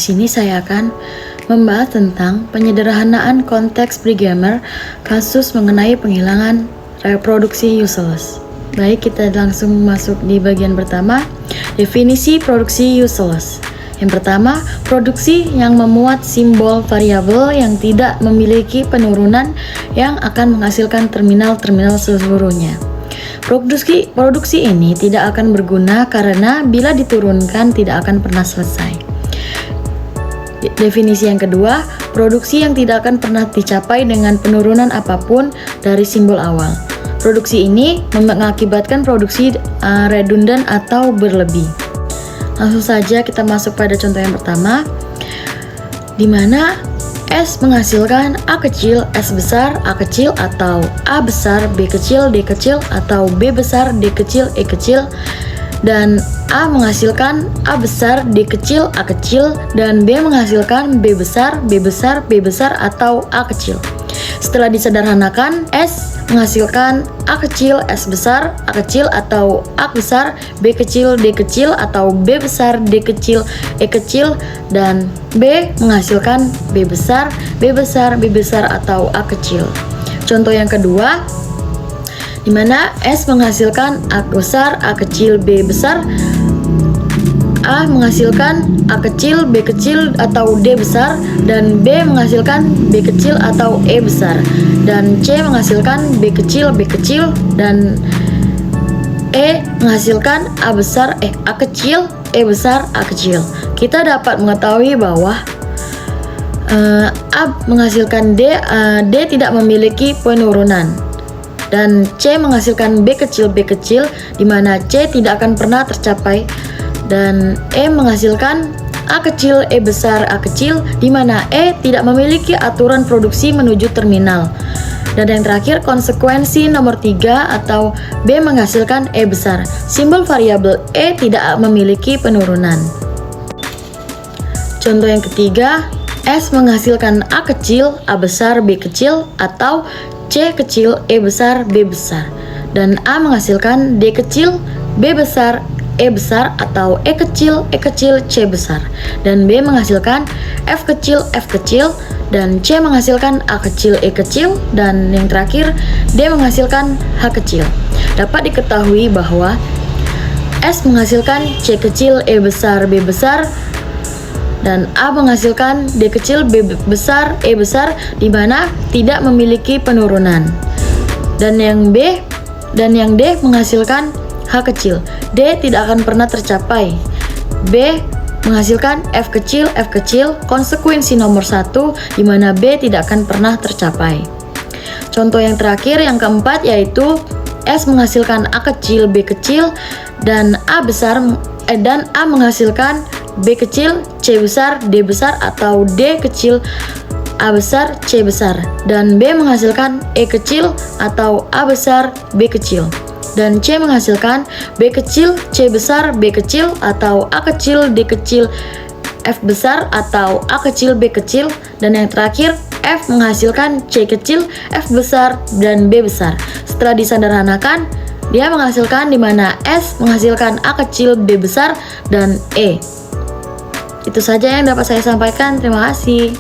sini saya akan membahas tentang penyederhanaan konteks pre-gamer kasus mengenai penghilangan reproduksi useless. Baik, kita langsung masuk di bagian pertama, definisi produksi useless. Yang pertama, produksi yang memuat simbol variabel yang tidak memiliki penurunan yang akan menghasilkan terminal-terminal seluruhnya. Produksi ini tidak akan berguna karena bila diturunkan tidak akan pernah selesai. Definisi yang kedua, produksi yang tidak akan pernah dicapai dengan penurunan apapun dari simbol awal. Produksi ini mengakibatkan produksi redundan atau berlebih. Langsung saja kita masuk pada contoh yang pertama, di mana S menghasilkan A kecil, S besar, A kecil, atau A besar, B kecil, D kecil, atau B besar, D kecil, E kecil, dan A menghasilkan A besar, D kecil, A kecil, dan B menghasilkan B besar, B besar, B besar, atau A kecil. Setelah disederhanakan, S menghasilkan A kecil, S besar, A kecil, atau A besar, B kecil, D kecil, atau B besar, D kecil, E kecil, dan B menghasilkan B besar, B besar, B besar, atau A kecil. Contoh yang kedua, di mana S menghasilkan A besar, A kecil, B besar, A menghasilkan A kecil, B kecil, atau D besar, dan B menghasilkan B kecil atau E besar, dan C menghasilkan B kecil, dan E menghasilkan A besar, A kecil, E besar, A kecil. Kita dapat mengetahui bahwa A menghasilkan D tidak memiliki penurunan, dan C menghasilkan B kecil, di mana C tidak akan pernah tercapai, dan E menghasilkan A kecil, E besar, A kecil, di mana E tidak memiliki aturan produksi menuju terminal. Dan yang terakhir, konsekuensi nomor 3 atau B menghasilkan E besar. Simbol variabel E tidak memiliki penurunan. Contoh yang ketiga, S menghasilkan A kecil, A besar, B kecil, atau C kecil, E besar, B besar, dan A menghasilkan D kecil, B besar, E besar, atau E kecil, C besar, dan B menghasilkan F kecil, dan C menghasilkan A kecil, E kecil, dan yang terakhir D menghasilkan H kecil. Dapat diketahui bahwa S menghasilkan C kecil, E besar, B besar, dan A menghasilkan D kecil, B besar, E besar, di mana tidak memiliki penurunan. Dan yang D menghasilkan H kecil. D tidak akan pernah tercapai. B menghasilkan F kecil, konsekuensi nomor 1, di mana B tidak akan pernah tercapai. Contoh yang terakhir, yang keempat, yaitu S menghasilkan A kecil, B kecil, dan A besar, dan A menghasilkan B kecil, C besar, D besar, atau D kecil, A besar, C besar, dan B menghasilkan E kecil atau A besar, B kecil, dan C menghasilkan B kecil, C besar, B kecil, atau A kecil, D kecil, F besar, atau A kecil, B kecil, dan yang terakhir F menghasilkan C kecil, F besar, dan B besar. Setelah disederhanakan, dia menghasilkan di mana S menghasilkan A kecil, B besar, dan E. Itu saja yang dapat saya sampaikan. Terima kasih.